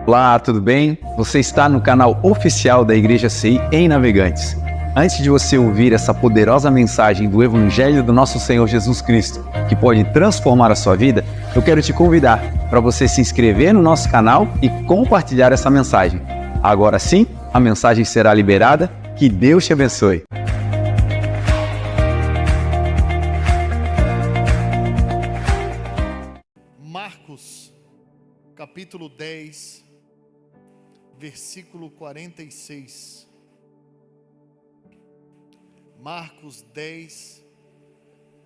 Olá, tudo bem? Você está no canal oficial da Igreja CI em Navegantes. Antes de você ouvir essa poderosa mensagem do Evangelho do nosso Senhor Jesus Cristo, que pode transformar a sua vida, eu quero te convidar para você se inscrever no nosso canal e compartilhar essa mensagem. Agora sim, a mensagem será liberada. Que Deus te abençoe. Marcos, capítulo 10, versículo 46. Marcos 10,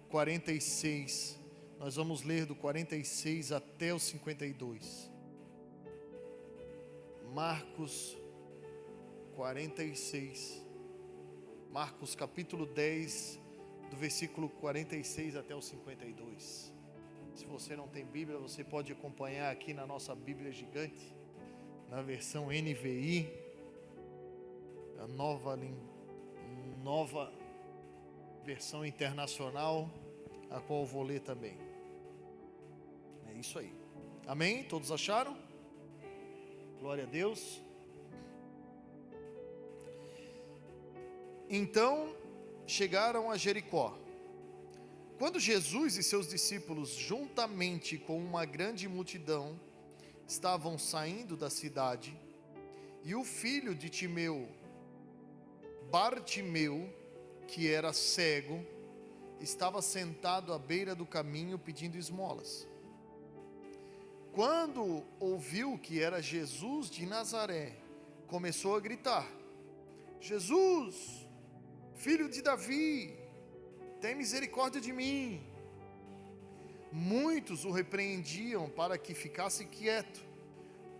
46. Nós vamos ler do 46 até o 52. Marcos 46. Marcos capítulo 10, do versículo 46 até o 52. Se você não tem Bíblia, você pode acompanhar aqui na nossa Bíblia gigante, na versão NVI, a nova versão internacional, a qual eu vou ler também. É isso aí. Amém? Todos acharam? Glória a Deus. Então chegaram a Jericó. Quando Jesus e seus discípulos, juntamente com uma grande multidão, estavam saindo da cidade, e o filho de Timeu, Bartimeu, que era cego, estava sentado à beira do caminho pedindo esmolas. Quando ouviu que era Jesus de Nazaré, começou a gritar: Jesus, filho de Davi, tem misericórdia de mim. Muitos o repreendiam para que ficasse quieto,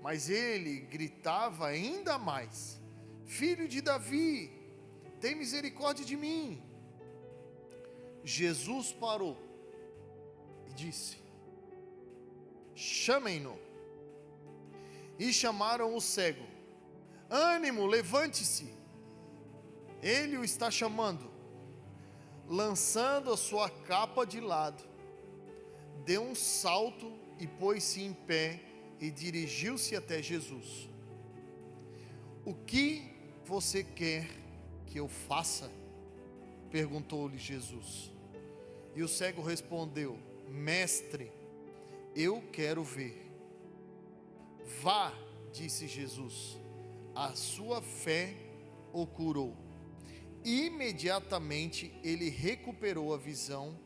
mas ele gritava ainda mais: Filho de Davi, tem misericórdia de mim. Jesus parou e disse: Chamem-no. E chamaram o cego. Ânimo, levante-se, ele o está chamando. Lançando a sua capa de lado, deu um salto e pôs-se em pé e dirigiu-se até Jesus. O que você quer que eu faça? Perguntou-lhe Jesus. E o cego respondeu: Mestre, eu quero ver. Vá, disse Jesus, a sua fé o curou. Imediatamente ele recuperou a visão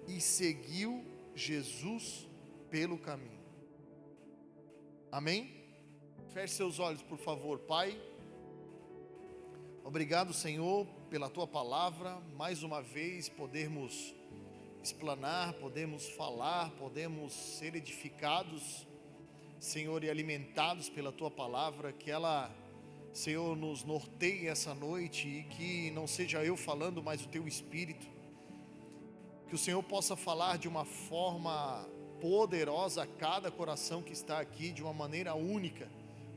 e seguiu Jesus pelo caminho. Amém? Feche seus olhos, por favor. Pai, obrigado, Senhor, pela tua palavra. Mais uma vez podermos explanar, podemos falar, podemos ser edificados, Senhor, e alimentados pela tua palavra. Que ela, Senhor, nos norteie essa noite e que não seja eu falando, mas o Teu Espírito. Que o Senhor possa falar de uma forma poderosa a cada coração que está aqui, de uma maneira única,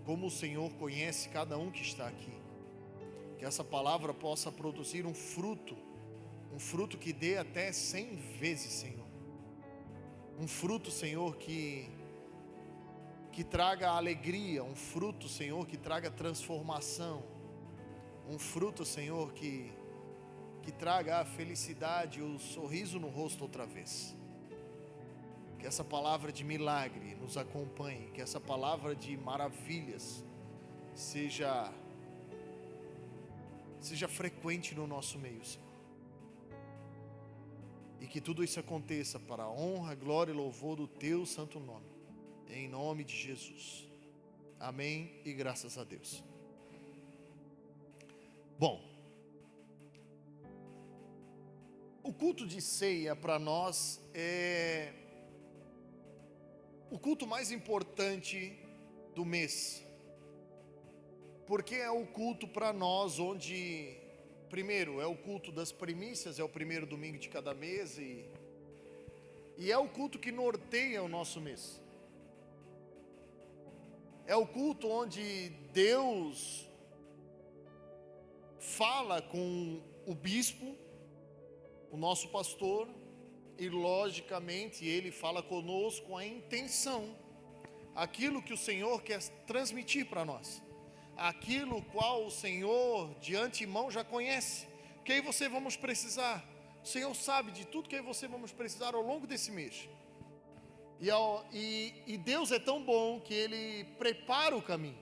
como o Senhor conhece cada um que está aqui. Que essa palavra possa produzir um fruto que dê até 100 vezes, Senhor. Um fruto, Senhor, que traga alegria, um fruto, Senhor, que traga transformação, um fruto, Senhor, que traga a felicidade, o sorriso no rosto outra vez. Que essa palavra de milagre nos acompanhe, que essa palavra de maravilhas seja frequente no nosso meio, Senhor. E que tudo isso aconteça para a honra, glória e louvor do Teu santo nome. Em nome de Jesus. Amém e graças a Deus. Bom, o culto de ceia para nós é o culto mais importante do mês. Porque é o culto para nós onde, primeiro, é o culto das primícias, é o primeiro domingo de cada mês e é o culto que norteia o nosso mês. É o culto onde Deus fala com o bispo, o nosso pastor, e logicamente ele fala conosco a intenção aquilo que o Senhor quer transmitir para nós, aquilo qual o Senhor de antemão já conhece, que aí você vamos precisar. O Senhor sabe de tudo que você vamos precisar ao longo desse mês. E Deus é tão bom que Ele prepara o caminho.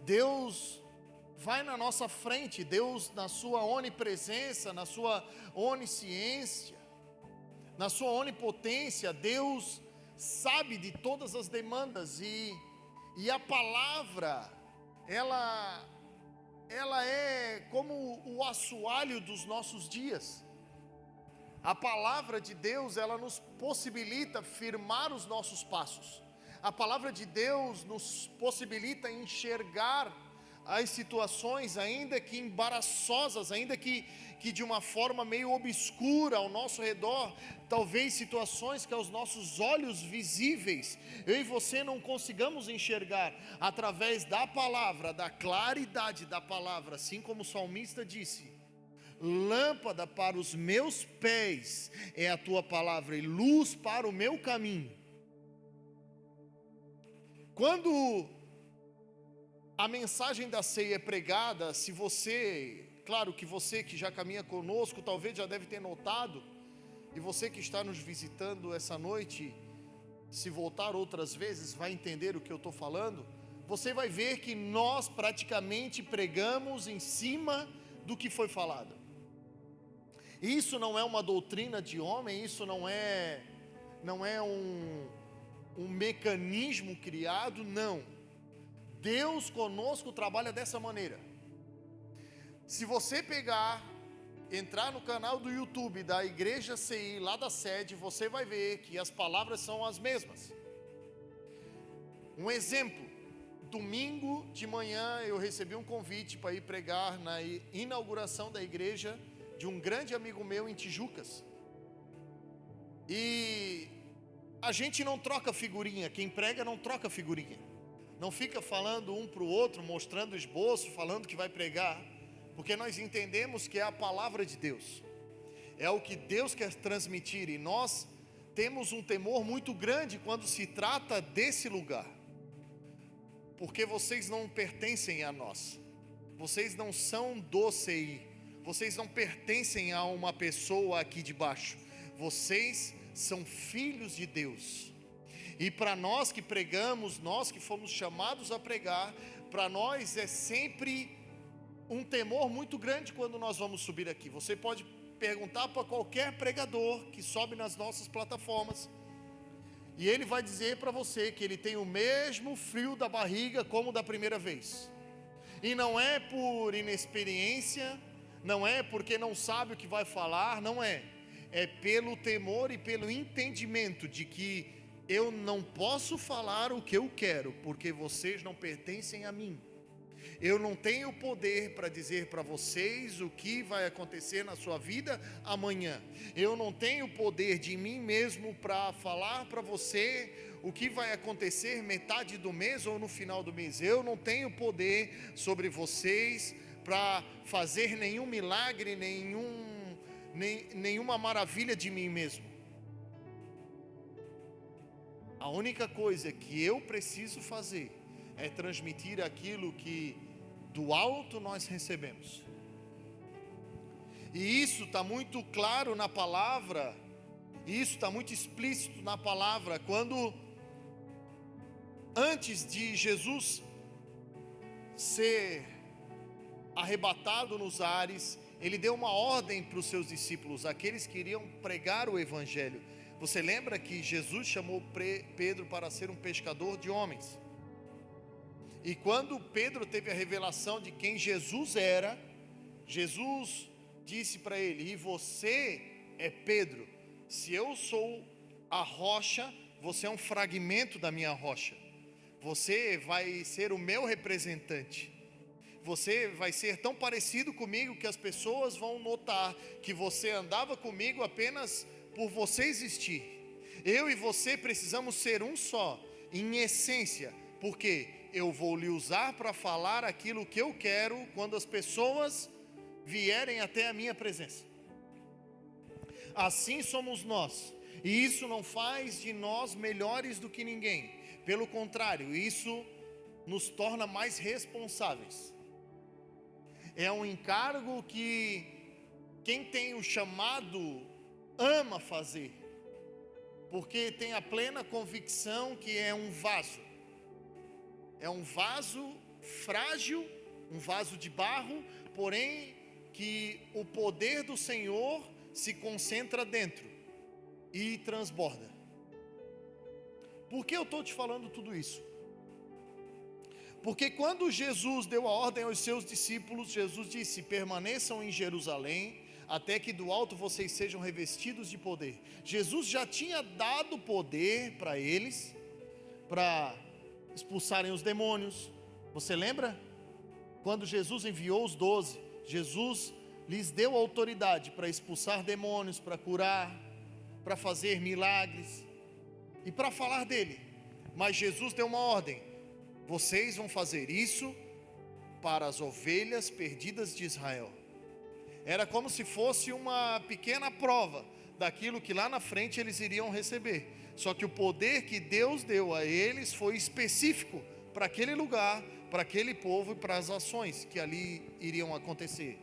Deus vai na nossa frente, Deus na sua onipresença, na sua onisciência, na sua onipotência, Deus sabe de todas as demandas, e a palavra, ela é como o assoalho dos nossos dias. A palavra de Deus, ela nos possibilita firmar os nossos passos. A palavra de Deus nos possibilita enxergar as situações, ainda que embaraçosas, ainda que de uma forma meio obscura ao nosso redor, talvez situações que aos nossos olhos visíveis, eu e você não consigamos enxergar. Através da palavra, da claridade da palavra, assim como o salmista disse: lâmpada para os meus pés é a tua palavra e luz para o meu caminho. Quando a mensagem da ceia é pregada, se você, claro que você que já caminha conosco, talvez já deve ter notado, e você que está nos visitando essa noite, se voltar outras vezes, vai entender o que eu estou falando. Você vai ver que nós praticamente pregamos em cima do que foi falado. Isso não é uma doutrina de homem, isso não é um mecanismo criado, não. Deus conosco trabalha dessa maneira. Se você entrar no canal do YouTube da Igreja CI, lá da sede, você vai ver que as palavras são as mesmas. Um exemplo: domingo de manhã eu recebi um convite para ir pregar na inauguração da igreja de um grande amigo meu em Tijucas. E a gente não troca figurinha, quem prega não troca figurinha. Não fica falando um para o outro, mostrando esboço, falando que vai pregar, porque nós entendemos que é a palavra de Deus, é o que Deus quer transmitir, e nós temos um temor muito grande quando se trata desse lugar, porque vocês não pertencem a nós, vocês não são do CI, vocês não pertencem a uma pessoa aqui de baixo, vocês são filhos de Deus. E para nós que pregamos, nós que fomos chamados a pregar, para nós é sempre um temor muito grande quando nós vamos subir aqui. Você pode perguntar para qualquer pregador que sobe nas nossas plataformas, e ele vai dizer para você que ele tem o mesmo frio da barriga como da primeira vez. E não é por inexperiência, não é porque não sabe o que vai falar, não é. É pelo temor e pelo entendimento de que eu não posso falar o que eu quero, porque vocês não pertencem a mim. Eu não tenho poder para dizer para vocês o que vai acontecer na sua vida amanhã. Eu não tenho poder de mim mesmo para falar para você o que vai acontecer metade do mês ou no final do mês. Eu não tenho poder sobre vocês para fazer nenhum milagre, nenhuma maravilha de mim mesmo. A única coisa que eu preciso fazer é transmitir aquilo que do alto nós recebemos. E isso está muito claro na palavra, isso está muito explícito na palavra, quando antes de Jesus ser arrebatado nos ares, ele deu uma ordem para os seus discípulos, aqueles que iriam pregar o evangelho. Você lembra que Jesus chamou Pedro para ser um pescador de homens? E quando Pedro teve a revelação de quem Jesus era, Jesus disse para ele: e você é Pedro, se eu sou a rocha, você é um fragmento da minha rocha, você vai ser o meu representante, você vai ser tão parecido comigo que as pessoas vão notar que você andava comigo apenas por você existir. Eu e você precisamos ser um só, em essência, porque eu vou lhe usar para falar aquilo que eu quero quando as pessoas vierem até a minha presença. Assim somos nós. E isso não faz de nós melhores do que ninguém. Pelo contrário, isso nos torna mais responsáveis. É um encargo que quem tem o chamado ama fazer, porque tem a plena convicção que é um vaso frágil, um vaso de barro, porém que o poder do Senhor se concentra dentro e transborda. Por que eu estou te falando tudo isso? Porque quando Jesus deu a ordem aos seus discípulos, Jesus disse: permaneçam em Jerusalém, até que do alto vocês sejam revestidos de poder. Jesus já tinha dado poder para eles, para expulsarem os demônios. Você lembra? Quando Jesus enviou os 12, Jesus lhes deu autoridade para expulsar demônios, para curar, para fazer milagres e para falar dele. Mas Jesus deu uma ordem: vocês vão fazer isso para as ovelhas perdidas de Israel. Era como se fosse uma pequena prova daquilo que lá na frente eles iriam receber. Só que o poder que Deus deu a eles foi específico para aquele lugar, para aquele povo e para as ações que ali iriam acontecer.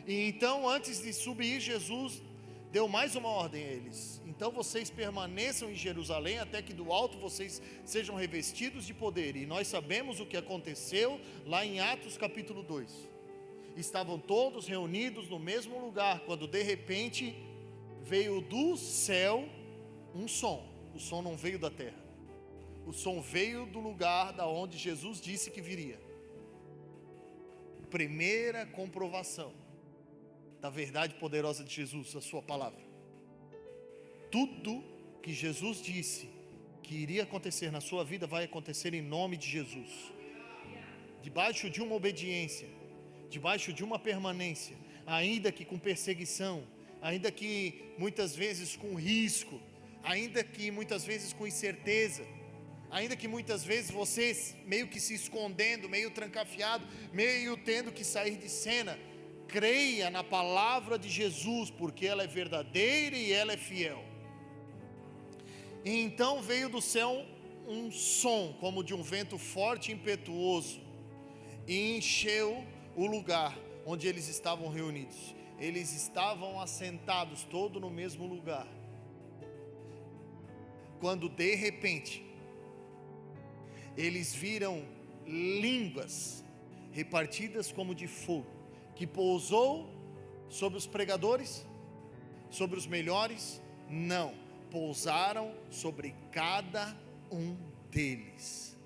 E então, antes de subir, Jesus deu mais uma ordem a eles: então vocês permaneçam em Jerusalém até que do alto vocês sejam revestidos de poder. E nós sabemos o que aconteceu lá em Atos capítulo 2. Estavam todos reunidos no mesmo lugar, quando de repente veio do céu um som. O som não veio da terra, o som veio do lugar da onde Jesus disse que viria. Primeira comprovação da verdade poderosa de Jesus, a sua palavra. Tudo que Jesus disse que iria acontecer na sua vida vai acontecer em nome de Jesus, debaixo de uma obediência, debaixo de uma permanência, ainda que com perseguição, ainda que muitas vezes com risco, ainda que muitas vezes com incerteza, ainda que muitas vezes você meio que se escondendo, meio trancafiado, meio tendo que sair de cena. Creia na palavra de Jesus, porque ela é verdadeira e ela é fiel. E então veio do céu um som como de um vento forte e impetuoso, e encheu o lugar onde eles estavam reunidos. Eles estavam assentados todos no mesmo lugar, quando de repente eles viram línguas repartidas como de fogo, que pousou sobre os pregadores, sobre os melhores? Não, pousaram sobre cada um deles.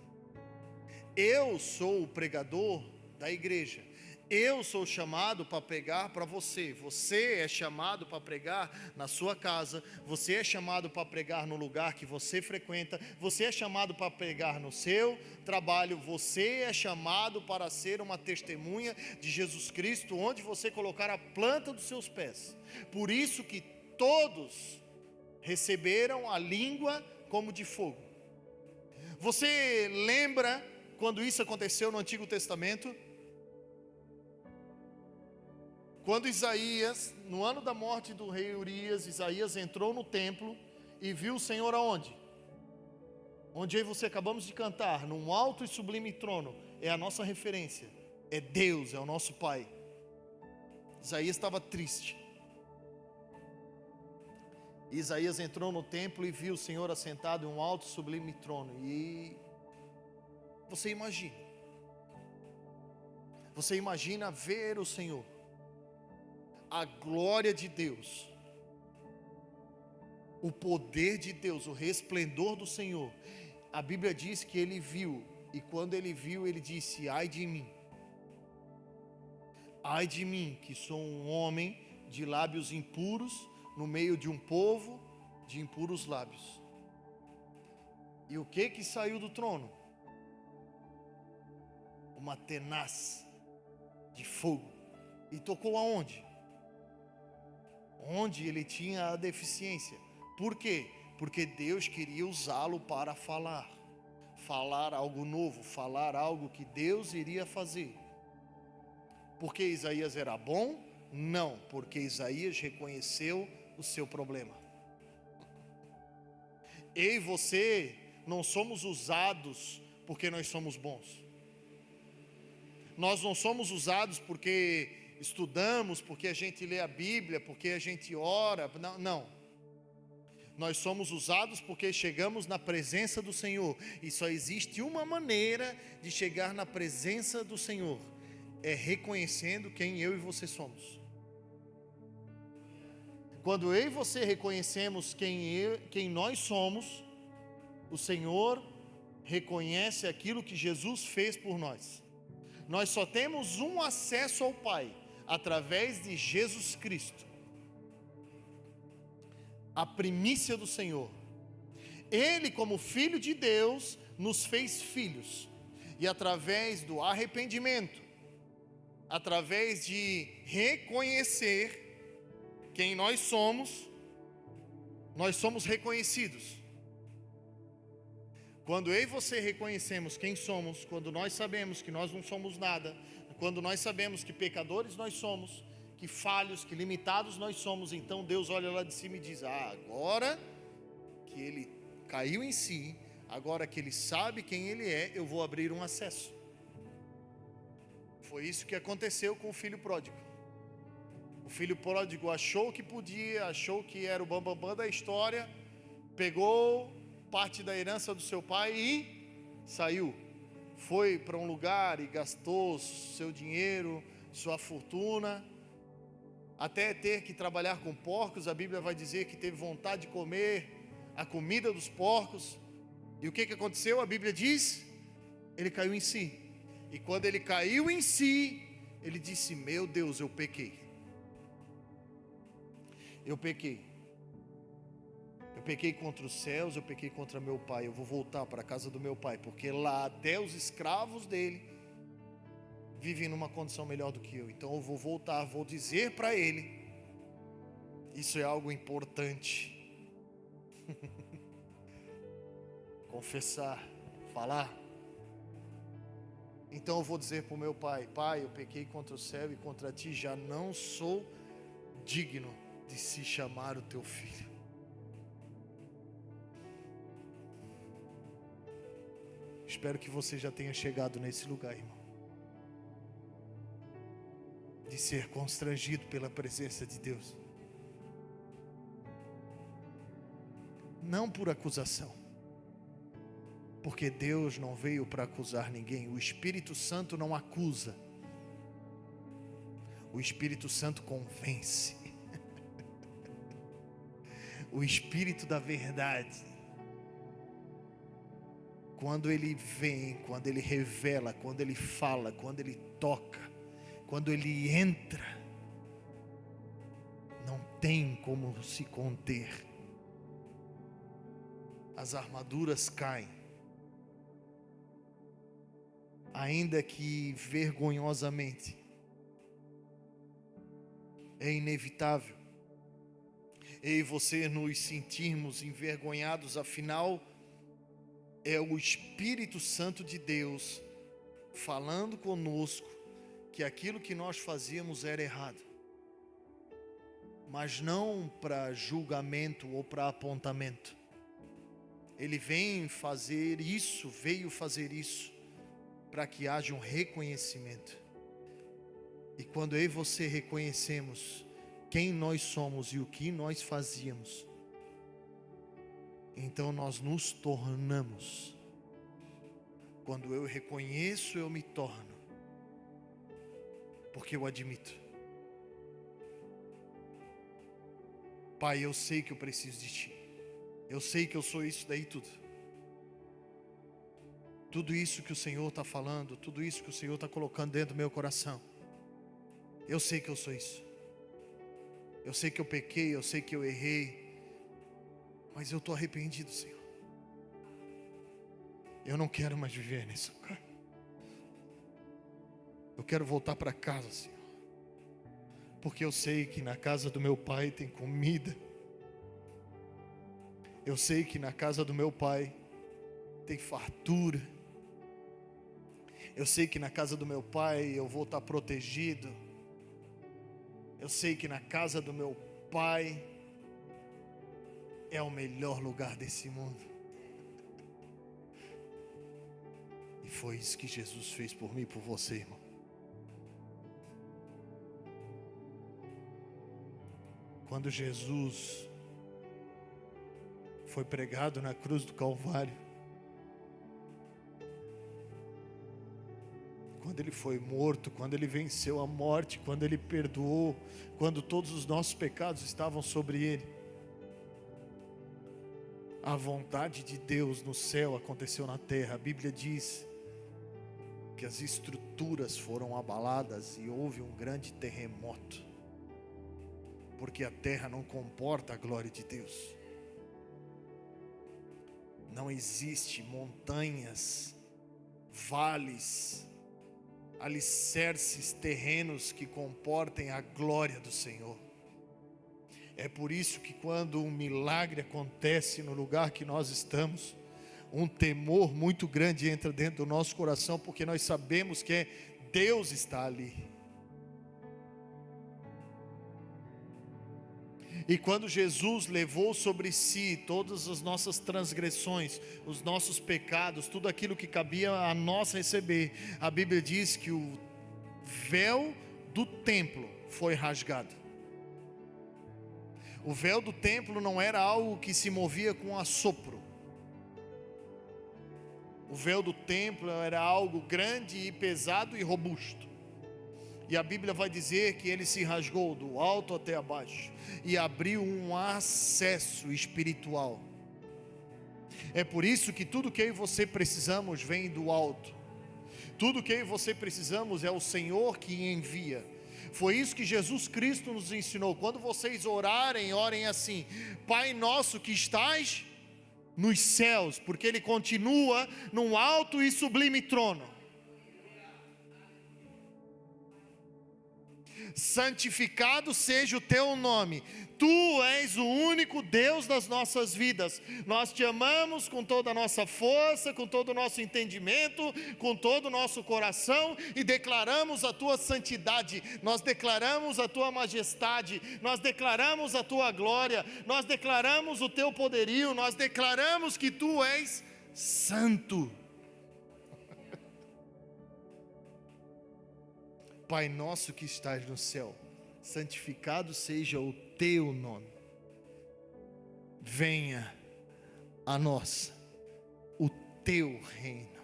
Eu sou o pregador da igreja. Eu sou chamado para pregar para você. Você é chamado para pregar na sua casa. Você é chamado para pregar no lugar que você frequenta. Você é chamado para pregar no seu trabalho. Você é chamado para ser uma testemunha de Jesus Cristo onde você colocar a planta dos seus pés. Por isso que todos receberam a língua como de fogo. Você lembra quando isso aconteceu no Antigo Testamento? Quando Isaías, no ano da morte do rei Urias, Isaías entrou no templo e viu o Senhor aonde? Onde eu e você acabamos de cantar, num alto e sublime trono. É a nossa referência, é Deus, é o nosso Pai. Isaías estava triste. Isaías entrou no templo e viu o Senhor assentado em um alto e sublime trono. E você imagina ver o Senhor, a glória de Deus, o poder de Deus, o resplendor do Senhor. A Bíblia diz que ele viu, e quando ele viu, ele disse: ai de mim, que sou um homem de lábios impuros, no meio de um povo de impuros lábios. E o que saiu do trono? Uma tenaz de fogo. E tocou aonde? Onde ele tinha a deficiência. Por quê? Porque Deus queria usá-lo para falar algo novo, falar algo que Deus iria fazer. Porque Isaías era bom? Não, porque Isaías reconheceu o seu problema. Eu e você não somos usados porque nós somos bons. Nós não somos usados porque estudamos, porque a gente lê a Bíblia, porque a gente ora. Não, não. Nós somos usados porque chegamos na presença do Senhor. E só existe uma maneira de chegar na presença do Senhor: é reconhecendo quem eu e você somos. Quando eu e você reconhecemos quem nós somos, o Senhor reconhece aquilo que Jesus fez por nós. Nós só temos um acesso ao Pai, através de Jesus Cristo, a primícia do Senhor. Ele, como Filho de Deus, nos fez filhos. E através do arrependimento, através de reconhecer quem nós somos reconhecidos. Quando eu e você reconhecemos quem somos, quando nós sabemos que nós não somos nada, quando nós sabemos que pecadores nós somos, que falhos, que limitados nós somos, então Deus olha lá de cima e diz: agora que ele caiu em si, agora que ele sabe quem ele é, eu vou abrir um acesso. Foi isso que aconteceu com o filho pródigo. O filho pródigo achou que podia, achou que era o bambambam da história, pegou parte da herança do seu pai e saiu. Foi para um lugar e gastou seu dinheiro, sua fortuna, até ter que trabalhar com porcos. A Bíblia vai dizer que teve vontade de comer a comida dos porcos. E o que aconteceu? A Bíblia diz: ele caiu em si. E quando ele caiu em si, ele disse: meu Deus, eu pequei. Eu pequei contra os céus, eu pequei contra meu pai. Eu vou voltar para a casa do meu pai, porque lá até os escravos dele vivem numa condição melhor do que eu. Então eu vou voltar, vou dizer para ele. Isso é algo importante. Confessar, falar. Então eu vou dizer para o meu pai: pai, eu pequei contra o céu e contra ti, já não sou digno de se chamar o teu filho. Espero que você já tenha chegado nesse lugar, irmão, de ser constrangido pela presença de Deus, não por acusação, porque Deus não veio para acusar ninguém. O Espírito Santo não acusa, o Espírito Santo convence. O Espírito da verdade, quando ele vem, quando ele revela, quando ele fala, quando ele toca, quando ele entra, não tem como se conter. As armaduras caem, ainda que vergonhosamente. É inevitável eu e você nos sentirmos envergonhados, afinal é o Espírito Santo de Deus falando conosco que aquilo que nós fazíamos era errado, mas não para julgamento ou para apontamento. Ele veio fazer isso para que haja um reconhecimento. E quando eu e você reconhecemos quem nós somos e o que nós fazíamos, então nós nos tornamos. Quando eu reconheço, eu me torno, porque eu admito: pai, eu sei que eu preciso de ti, eu sei que eu sou isso daí tudo isso que o Senhor está falando, tudo isso que o Senhor está colocando dentro do meu coração, eu sei que eu sou isso. Eu sei que eu pequei, eu sei que eu errei, mas eu estou arrependido, Senhor. Eu não quero mais viver nesse lugar. Eu quero voltar para casa, Senhor, porque eu sei que na casa do meu pai tem comida. Eu sei que na casa do meu pai tem fartura. Eu sei que na casa do meu pai eu vou estar protegido. Eu sei que na casa do meu pai é o melhor lugar desse mundo. E foi isso que Jesus fez por mim e por você, irmão. Quando Jesus foi pregado na cruz do Calvário, quando ele foi morto, quando ele venceu a morte, quando ele perdoou, quando todos os nossos pecados estavam sobre ele, a vontade de Deus no céu aconteceu na terra. A Bíblia diz que as estruturas foram abaladas e houve um grande terremoto, porque a terra não comporta a glória de Deus. Não existe montanhas, vales, alicerces terrenos que comportem a glória do Senhor. É por isso que quando um milagre acontece no lugar que nós estamos, um temor muito grande entra dentro do nosso coração, porque nós sabemos que Deus está ali. E quando Jesus levou sobre si todas as nossas transgressões, os nossos pecados, tudo aquilo que cabia a nós receber, a Bíblia diz que o véu do templo foi rasgado. O véu do templo não era algo que se movia com assopro. O véu do templo era algo grande e pesado e robusto. E a Bíblia vai dizer que ele se rasgou do alto até abaixo e abriu um acesso espiritual. É por isso que tudo que eu e você precisamos vem do alto. Tudo que eu e você precisamos é o Senhor que envia. Foi isso que Jesus Cristo nos ensinou. Quando vocês orarem, orem assim: Pai nosso que estás nos céus, porque Ele continua num alto e sublime trono. Santificado seja o teu nome. Tu és o único Deus das nossas vidas. Nós te amamos com toda a nossa força, com todo o nosso entendimento, com todo o nosso coração, e declaramos a tua santidade, nós declaramos a tua majestade, nós declaramos a tua glória, nós declaramos o teu poderio, nós declaramos que tu és santo. Pai nosso que estás no céu, santificado seja o teu nome. Venha a nós o teu reino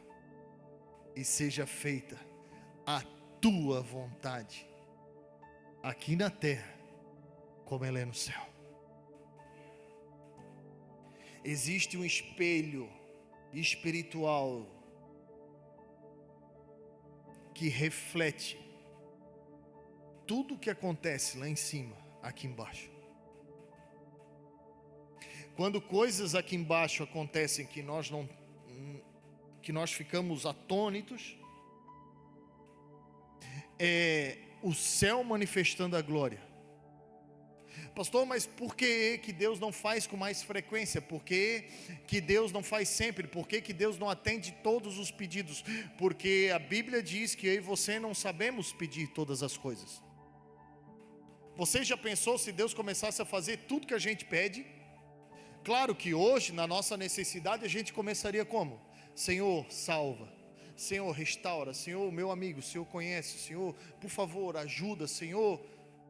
e seja feita a tua vontade, aqui na terra como ela é no céu. Existe um espelho espiritual que reflete tudo o que acontece lá em cima, aqui embaixo. Quando coisas aqui embaixo acontecem que nós ficamos atônitos, é o céu manifestando a glória. Pastor, mas por que Deus não faz com mais frequência? Por que Deus não faz sempre? Por que Deus não atende todos os pedidos? Porque a Bíblia diz que eu e você não sabemos pedir todas as coisas. Você já pensou se Deus começasse a fazer tudo que a gente pede? Claro que hoje, na nossa necessidade, a gente começaria como? Senhor, salva. Senhor, restaura. Senhor, meu amigo, o Senhor conhece. Senhor, por favor, ajuda. Senhor,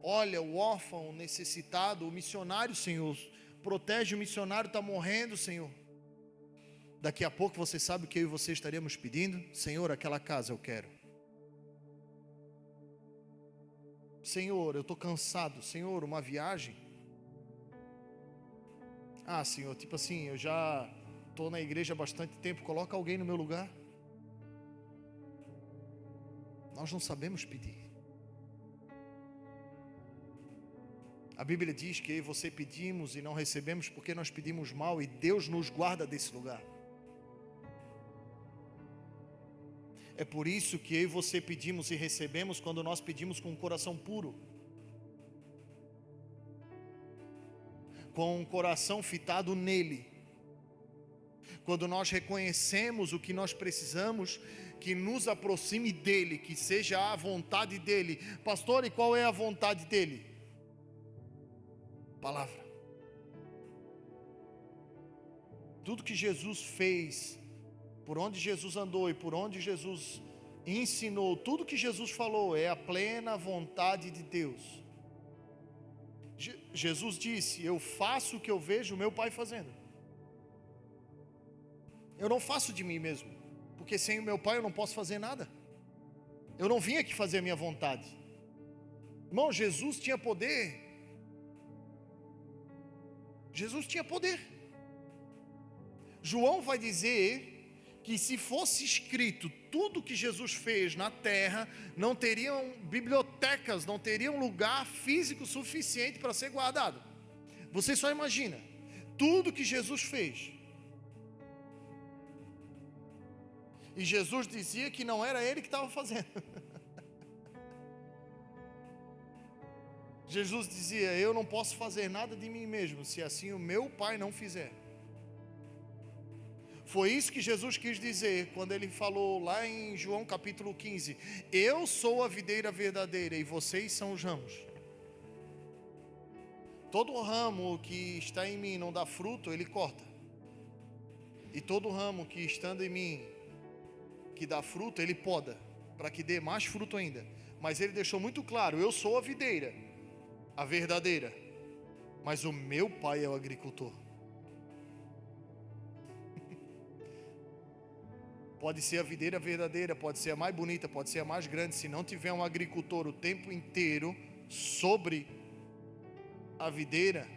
olha o órfão, o necessitado, o missionário, Senhor. Protege o missionário, está morrendo, Senhor. Daqui a pouco você sabe o que eu e você estaríamos pedindo? Senhor, aquela casa eu quero. Senhor, eu estou cansado. Senhor, uma viagem. Ah, Senhor, tipo assim, eu já estou na igreja há bastante tempo, coloca alguém no meu lugar. Nós não sabemos pedir. A Bíblia diz que eu e você pedimos e não recebemos porque nós pedimos mal, e Deus nos guarda desse lugar. É por isso que eu e você pedimos e recebemos quando nós pedimos com um coração puro, com um coração fitado nele. Quando nós reconhecemos o que nós precisamos, que nos aproxime dele, que seja a vontade dele. Pastor, e qual é a vontade dele? Palavra. Tudo que Jesus fez, por onde Jesus andou e por onde Jesus ensinou, tudo que Jesus falou é a plena vontade de Deus. Jesus disse: eu faço o que eu vejo o meu Pai fazendo. Eu não faço de mim mesmo, porque sem o meu Pai eu não posso fazer nada. Eu não vim aqui fazer a minha vontade. Irmão, Jesus tinha poder. Jesus tinha poder. João vai dizer que se fosse escrito tudo que Jesus fez na terra, não teriam bibliotecas, não teriam lugar físico suficiente para ser guardado. Você só imagina, tudo que Jesus fez. E Jesus dizia que não era ele que estava fazendo. Jesus dizia: eu não posso fazer nada de mim mesmo, se assim o meu Pai não fizer. Foi isso que Jesus quis dizer quando ele falou lá em João capítulo 15: eu sou a videira verdadeira e vocês são os ramos. Todo ramo que está em mim não dá fruto, ele corta. E todo ramo que estando em mim, que dá fruto, ele poda, para que dê mais fruto ainda. Mas ele deixou muito claro: eu sou a videira, a verdadeira, mas o meu Pai é o agricultor. Pode ser a videira verdadeira, pode ser a mais bonita, pode ser a mais grande. Se não tiver um agricultor o tempo inteiro sobre a videira,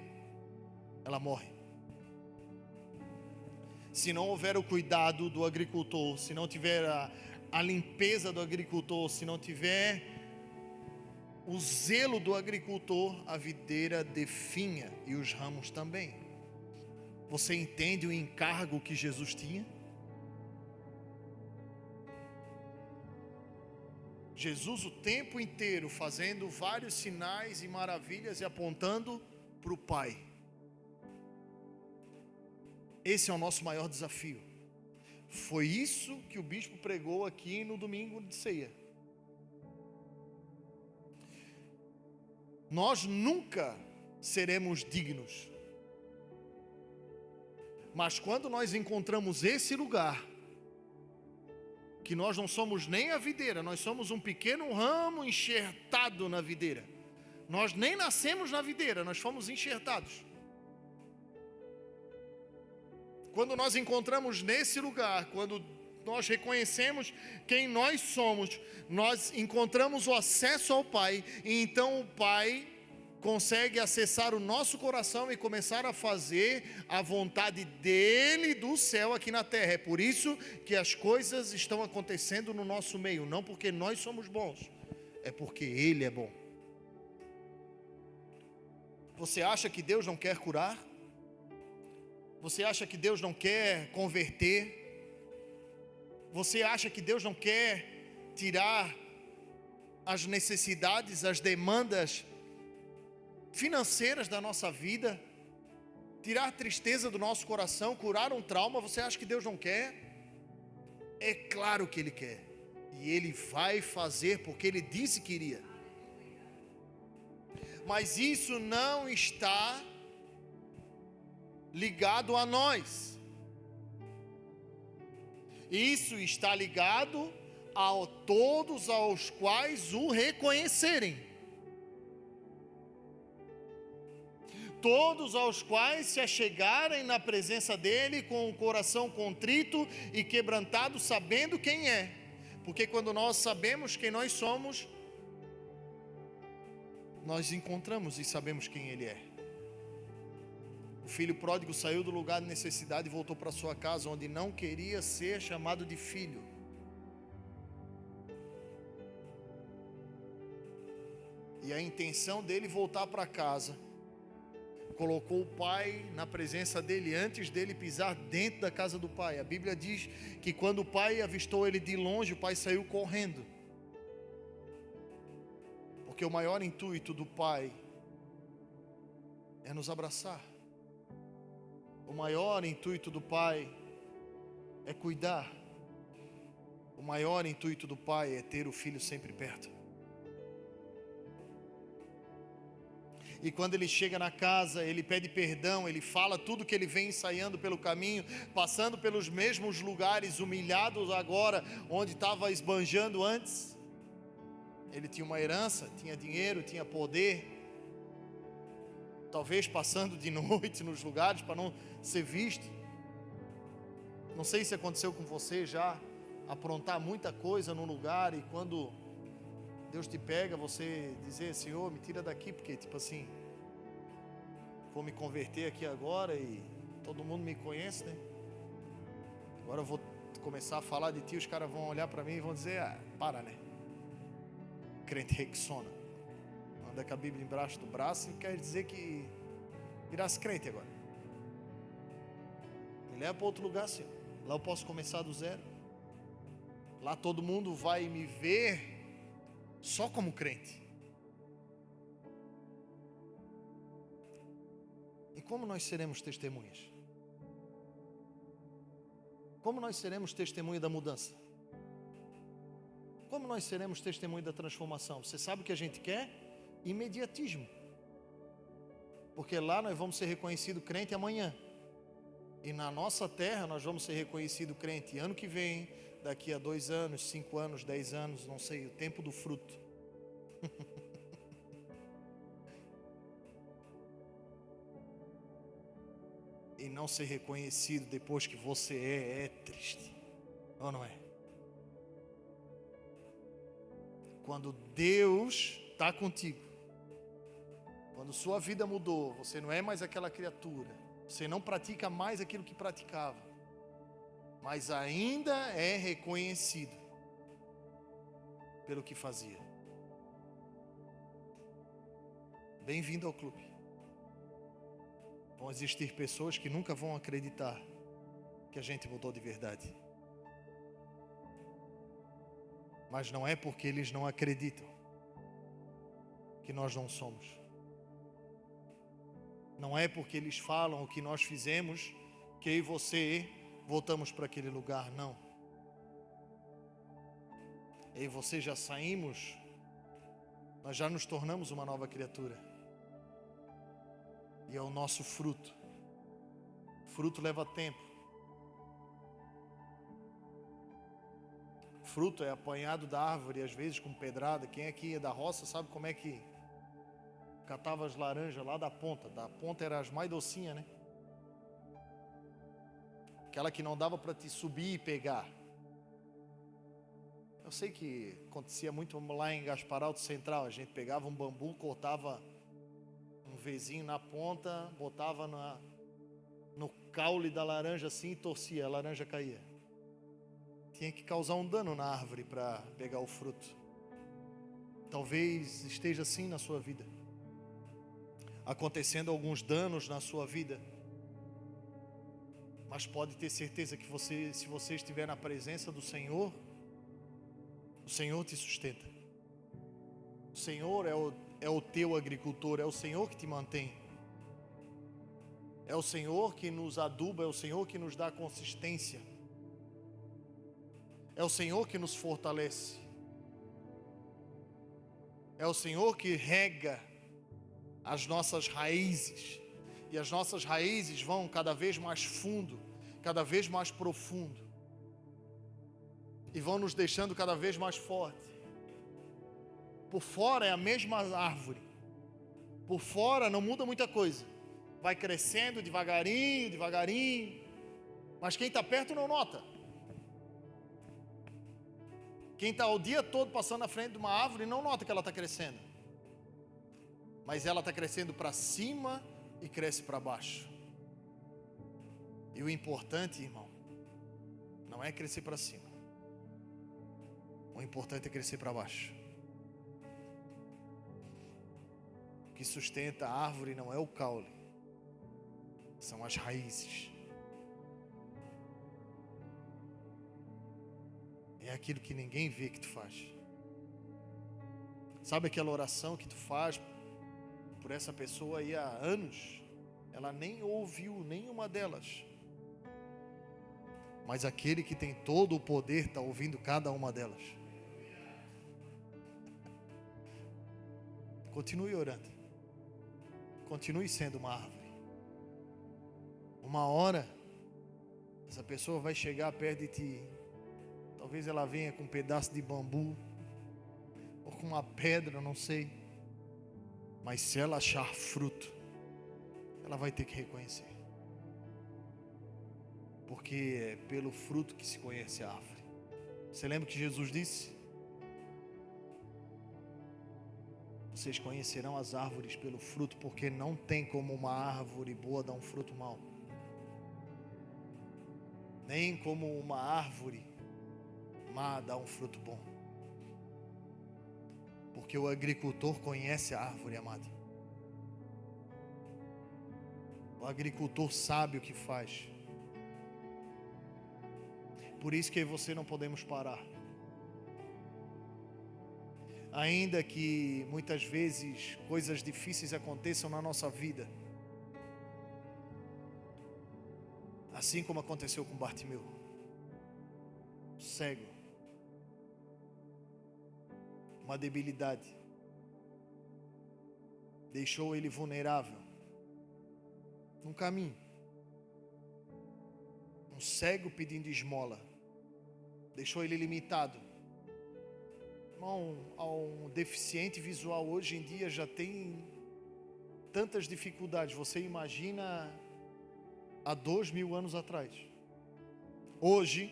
ela morre. Se não houver o cuidado do agricultor, se não tiver a limpeza do agricultor, se não tiver o zelo do agricultor, a videira definha e os ramos também. Você entende o encargo que Jesus tinha? Jesus o tempo inteiro fazendo vários sinais e maravilhas e apontando para o Pai. Esse é o nosso maior desafio. Foi isso que o bispo pregou aqui no domingo de ceia. Nós nunca seremos dignos, mas quando nós encontramos esse lugar, que nós não somos nem a videira, nós somos um pequeno ramo enxertado na videira. Nós nem nascemos na videira, nós fomos enxertados. Quando nós encontramos nesse lugar, quando nós reconhecemos quem nós somos, nós encontramos o acesso ao Pai, e então o Pai consegue acessar o nosso coração e começar a fazer a vontade dele do céu aqui na terra. É por isso que as coisas estão acontecendo no nosso meio, não porque nós somos bons, é porque ele é bom. Você acha que Deus não quer curar? Você acha que Deus não quer converter? Você acha que Deus não quer tirar as necessidades, as demandas financeiras da nossa vida, tirar a tristeza do nosso coração, curar um trauma? Você acha que Deus não quer? É claro que Ele quer, e Ele vai fazer porque Ele disse que iria. Mas isso não está ligado a nós. Isso está ligado a todos aos quais o reconhecerem. Todos aos quais se achegarem na presença dele com o coração contrito e quebrantado, sabendo quem é. Porque quando nós sabemos quem nós somos, nós encontramos e sabemos quem ele é. O filho pródigo saiu do lugar de necessidade e voltou para sua casa, onde não queria ser chamado de filho. E a intenção dele voltar para casa colocou o pai na presença dele antes dele pisar dentro da casa do pai. A Bíblia diz que quando o pai avistou ele de longe, o pai saiu correndo. Porque o maior intuito do pai é nos abraçar. O maior intuito do pai é cuidar. O maior intuito do pai é ter o filho sempre perto. E quando ele chega na casa, ele pede perdão, ele fala tudo que ele vem ensaiando pelo caminho, passando pelos mesmos lugares, humilhados agora, onde estava esbanjando antes. Ele tinha uma herança, tinha dinheiro, tinha poder, talvez passando de noite nos lugares para não ser visto. Não sei se aconteceu com você já, aprontar muita coisa num lugar e quando Deus te pega, você dizer: Senhor, me tira daqui, porque tipo assim, vou me converter aqui agora e todo mundo me conhece, né? Agora eu vou começar a falar de ti, os caras vão olhar para mim e vão dizer: ah, para, né? Crente rexona, anda com a Bíblia embaixo do braço e quer dizer que virasse crente agora. Me leva para outro lugar, Senhor. Lá eu posso começar do zero. Lá todo mundo vai me ver só como crente. E como nós seremos testemunhas? Como nós seremos testemunha da mudança? Como nós seremos testemunha da transformação? Você sabe o que a gente quer? Imediatismo. Porque lá nós vamos ser reconhecido crente amanhã. E na nossa terra nós vamos ser reconhecido crente ano que vem, daqui a 2 anos, 5 anos, 10 anos, não sei, o tempo do fruto. E não ser reconhecido depois que você é triste, ou não é? Quando Deus está contigo, quando sua vida mudou, você não é mais aquela criatura, você não pratica mais aquilo que praticava, mas ainda é reconhecido pelo que fazia. Bem-vindo ao clube. Vão existir pessoas que nunca vão acreditar que a gente mudou de verdade. Mas não é porque eles não acreditam que nós não somos. Não é porque eles falam o que nós fizemos que eu e você voltamos para aquele lugar, não. Eu e você já saímos, nós já nos tornamos uma nova criatura. E é o nosso fruto. Fruto leva tempo. Fruto é apanhado da árvore, às vezes com pedrada. Quem aqui é da roça sabe como é que catava as laranjas lá da ponta. Da ponta era as mais docinhas, né? Aquela que não dava para te subir e pegar. Eu sei que acontecia muito lá em Gasparalto Central. A gente pegava um bambu, cortava um vezinho na ponta, botava no caule da laranja assim e torcia, a laranja caía. Tinha que causar um dano na árvore para pegar o fruto. Talvez esteja assim na sua vida, acontecendo alguns danos na sua vida, mas pode ter certeza que se você estiver na presença do Senhor, o Senhor te sustenta. O Senhor é o teu agricultor, é o Senhor que te mantém. É o Senhor que nos aduba, é o Senhor que nos dá consistência. É o Senhor que nos fortalece. É o Senhor que rega as nossas raízes. E as nossas raízes vão cada vez mais fundo, cada vez mais profundo. E vão nos deixando cada vez mais forte. Por fora é a mesma árvore. Por fora não muda muita coisa. Vai crescendo devagarinho, devagarinho. Mas quem está perto não nota. Quem está o dia todo passando na frente de uma árvore não nota que ela está crescendo. Mas ela está crescendo para cima e cresce para baixo. E o importante, irmão, não é crescer para cima. O importante é crescer para baixo. O que sustenta a árvore não é o caule, são as raízes. É aquilo que ninguém vê que tu faz. Sabe aquela oração que tu faz por essa pessoa aí há anos? Ela nem ouviu nenhuma delas. Mas aquele que tem todo o poder está ouvindo cada uma delas. Continue orando. continue sendo uma árvore. Uma hora, essa pessoa vai chegar perto de ti. Talvez ela venha com um pedaço de bambu, ou com uma pedra, não sei. Mas se ela achar fruto, ela vai ter que reconhecer. Porque é pelo fruto que se conhece a árvore. Você lembra que Jesus disse? Vocês conhecerão as árvores pelo fruto, porque não tem como uma árvore boa dar um fruto mau. Nem como uma árvore má dar um fruto bom. Porque o agricultor conhece a árvore, amado. O agricultor sabe o que faz. Por isso que eu e você não podemos parar. Ainda que muitas vezes coisas difíceis aconteçam na nossa vida. Assim como aconteceu com Bartimeu, cego, uma debilidade, deixou ele vulnerável, num caminho, um cego pedindo esmola, deixou ele limitado. Irmão, um deficiente visual hoje em dia já tem tantas dificuldades, você imagina há 2000 anos atrás. Hoje,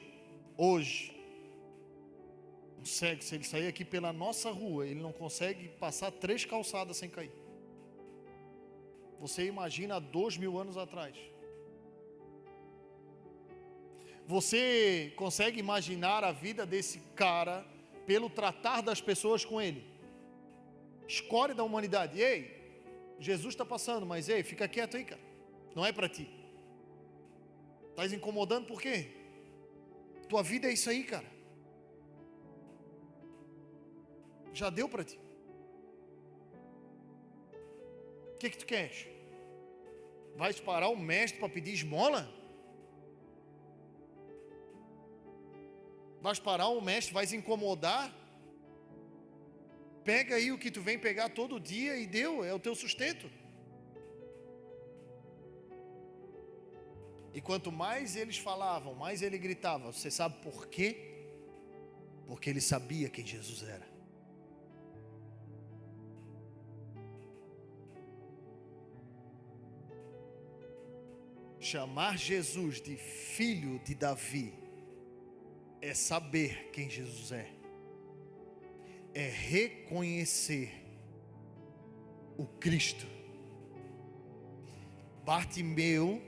um cego, se ele sair aqui pela nossa rua, ele não consegue passar 3 calçadas sem cair. Você imagina há 2000 anos atrás. Você consegue imaginar a vida desse cara pelo tratar das pessoas com ele? Escória da humanidade. Ei, Jesus está passando, mas ei, fica quieto aí, cara. Não é para ti. Estás incomodando por quê? Tua vida é isso aí, cara. Já deu para ti. O que tu queres? Vais parar o mestre para pedir esmola? Vais parar o mestre, vais incomodar? Pega aí o que tu vem pegar todo dia e deu, é o teu sustento. E quanto mais eles falavam, mais ele gritava. Você sabe por quê? Porque ele sabia quem Jesus era. Chamar Jesus de filho de Davi é saber quem Jesus é. É reconhecer o Cristo. Bartimeu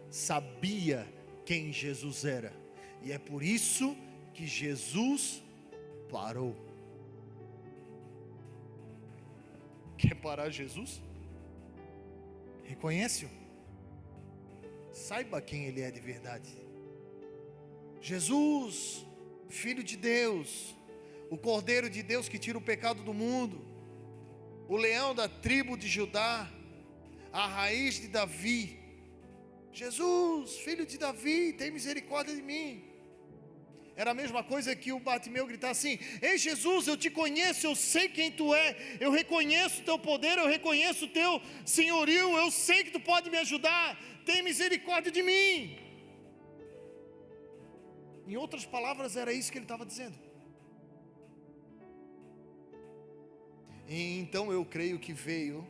sabia quem Jesus era. E é por isso que Jesus parou. Quer parar Jesus? Reconhece-o. Saiba quem Ele é de verdade. Jesus, Filho de Deus, o Cordeiro de Deus que tira o pecado do mundo, o leão da tribo de Judá, a raiz de Davi. Jesus, filho de Davi, tem misericórdia de mim. Era a mesma coisa que o Bartimeu gritar assim: ei Jesus, eu te conheço, eu sei quem tu é, eu reconheço o teu poder, eu reconheço o teu senhorio, eu sei que tu pode me ajudar, tem misericórdia de mim. Em outras palavras, era isso que ele estava dizendo. E então eu creio que veio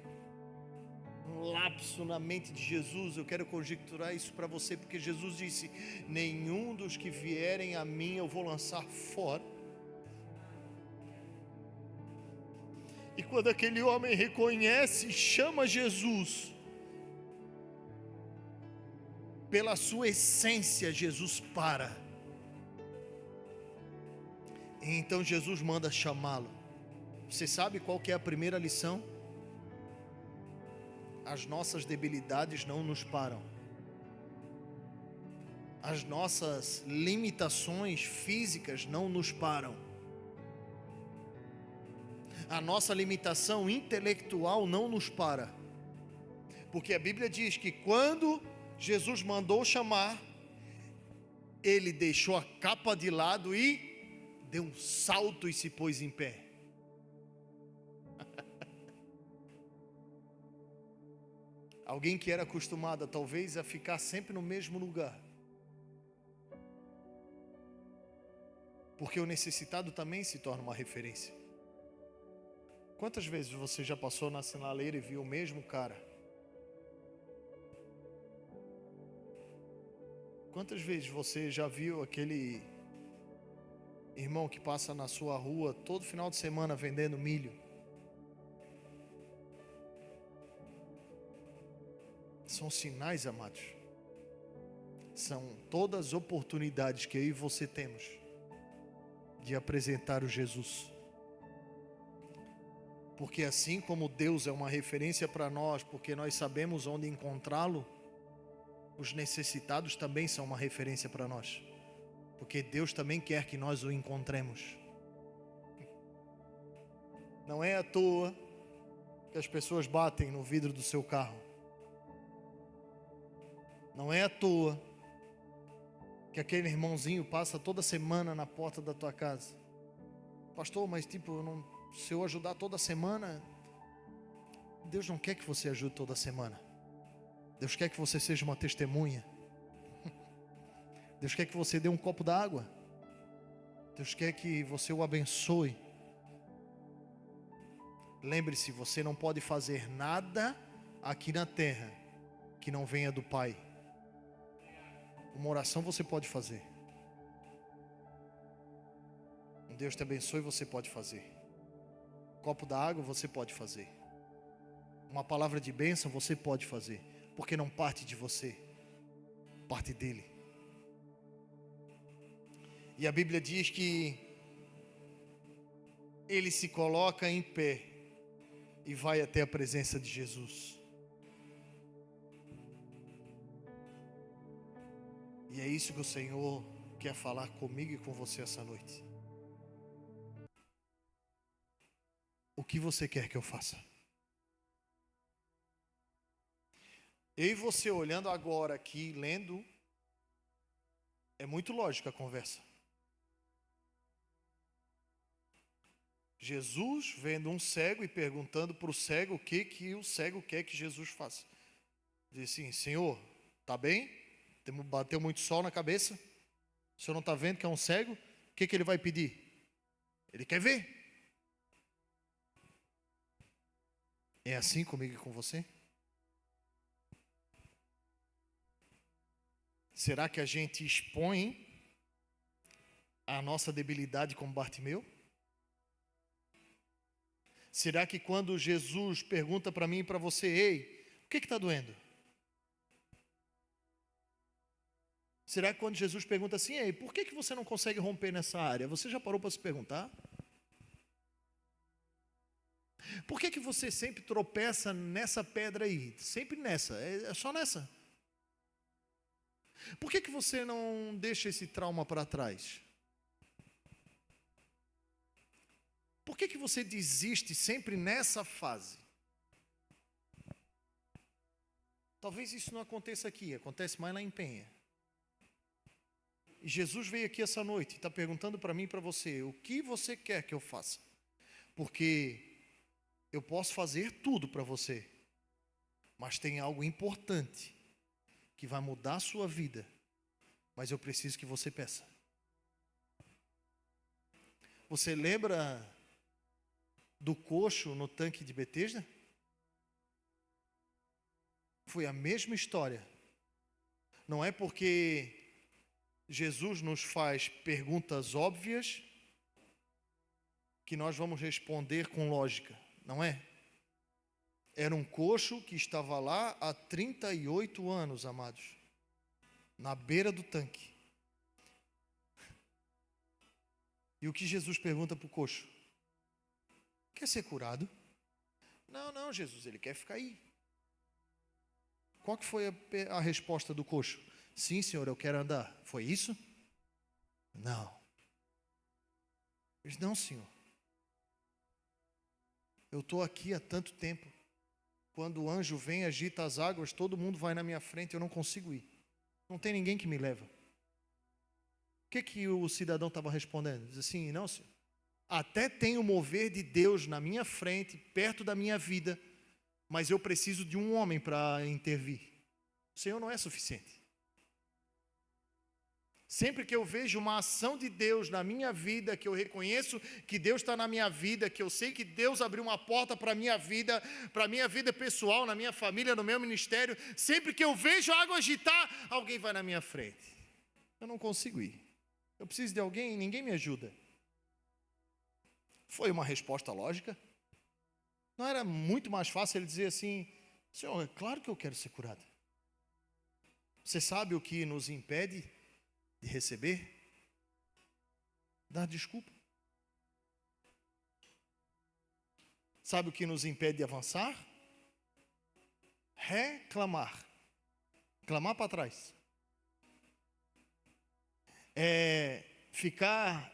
um lapso na mente de Jesus. Eu quero conjecturar isso para você, porque Jesus disse: nenhum dos que vierem a mim eu vou lançar fora. E quando aquele homem reconhece e chama Jesus, pela sua essência, Jesus para. E então Jesus manda chamá-lo. Você sabe qual que é a primeira lição? As nossas debilidades não nos param. As nossas limitações físicas não nos param. A nossa limitação intelectual não nos para. Porque a Bíblia diz que quando Jesus mandou chamar, ele deixou a capa de lado e deu um salto e se pôs em pé. Alguém que era acostumado talvez a ficar sempre no mesmo lugar. Porque o necessitado também se torna uma referência. Quantas vezes você já passou na sinaleira e viu o mesmo cara? Quantas vezes você já viu aquele irmão que passa na sua rua todo final de semana vendendo milho? São sinais, amados. São todas as oportunidades que eu e você temos de apresentar o Jesus. Porque assim como Deus é uma referência para nós, porque nós sabemos onde encontrá-lo, os necessitados também são uma referência para nós. Porque Deus também quer que nós o encontremos. Não é à toa que as pessoas batem no vidro do seu carro. Não é à toa que aquele irmãozinho passa toda semana na porta da tua casa. Pastor, mas se eu ajudar toda semana, Deus não quer que você ajude toda semana. Deus quer que você seja uma testemunha. Deus quer que você dê um copo d'água. Deus quer que você o abençoe. Lembre-se, você não pode fazer nada aqui na terra que não venha do Pai. Uma oração você pode fazer. Um Deus te abençoe, você pode fazer. Um copo d'água você pode fazer. Uma palavra de bênção você pode fazer. Porque não parte de você, parte dele. E a Bíblia diz que ele se coloca em pé e vai até a presença de Jesus. E é isso que o Senhor quer falar comigo e com você essa noite. O que você quer que eu faça? Eu e você olhando agora aqui, lendo, é muito lógica a conversa. Jesus vendo um cego e perguntando para o cego o que o cego quer que Jesus faça. Diz assim: Senhor, tá bem? Bateu muito sol na cabeça. O senhor não está vendo que é um cego? O que ele vai pedir? Ele quer ver. É assim comigo e com você? Será que a gente expõe a nossa debilidade como Bartimeu? Será que quando Jesus pergunta para mim e para você: ei, o que está doendo? Será que quando Jesus pergunta assim: ei, por que você não consegue romper nessa área? Você já parou para se perguntar? Por que você sempre tropeça nessa pedra aí? Sempre nessa, é só nessa. Por que você não deixa esse trauma para trás? Por que você desiste sempre nessa fase? Talvez isso não aconteça aqui, acontece mais lá em Penha. E Jesus veio aqui essa noite e está perguntando para mim e para você: o que você quer que eu faça? Porque eu posso fazer tudo para você, mas tem algo importante que vai mudar a sua vida, mas eu preciso que você peça. Você lembra do coxo no tanque de Betesda? Foi a mesma história. Não é porque Jesus nos faz perguntas óbvias que nós vamos responder com lógica, não é? Era um coxo que estava lá há 38 anos, amados, na beira do tanque. E o que Jesus pergunta para o coxo? Quer ser curado? Não, Jesus, ele quer ficar aí. Qual que foi a resposta do coxo? Sim, Senhor, eu quero andar. Foi isso? Não. Ele disse: não, Senhor. Eu estou aqui há tanto tempo. Quando o anjo vem, agita as águas, todo mundo vai na minha frente, eu não consigo ir. Não tem ninguém que me leva. O que o cidadão estava respondendo? Diz assim: não, Senhor. Até tem o mover de Deus na minha frente, perto da minha vida, mas eu preciso de um homem para intervir. O Senhor não é suficiente. Sempre que eu vejo uma ação de Deus na minha vida, que eu reconheço que Deus está na minha vida, que eu sei que Deus abriu uma porta para a minha vida pessoal, na minha família, no meu ministério, sempre que eu vejo a água agitar, alguém vai na minha frente. Eu não consigo ir. Eu preciso de alguém e ninguém me ajuda. Foi uma resposta lógica? Não era muito mais fácil ele dizer assim: Senhor, é claro que eu quero ser curado. Você sabe o que nos impede de receber? Dar desculpa. Sabe o que nos impede de avançar? Reclamar. Clamar para trás.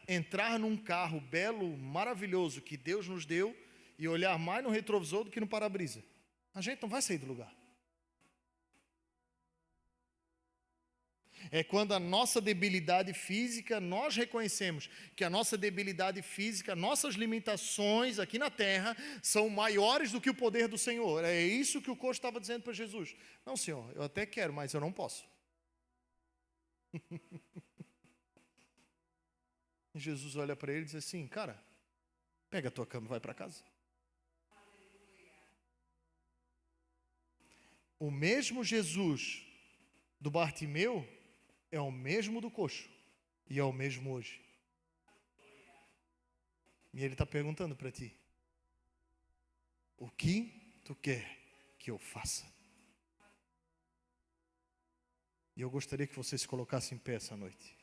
Entrar num carro belo, maravilhoso que Deus nos deu e olhar mais no retrovisor do que no para-brisa. A gente não vai sair do lugar. É quando a nossa debilidade física, nós reconhecemos que a nossa debilidade física, nossas limitações aqui na terra são maiores do que o poder do Senhor. É isso que o coxo estava dizendo para Jesus. Não, Senhor, eu até quero, mas eu não posso. E Jesus olha para ele e diz assim: cara, pega a tua cama e vai para casa. O mesmo Jesus do Bartimeu é o mesmo do coxo e é o mesmo hoje. E ele está perguntando para ti: o que tu quer que eu faça? E eu gostaria que você se colocasse em pé essa noite.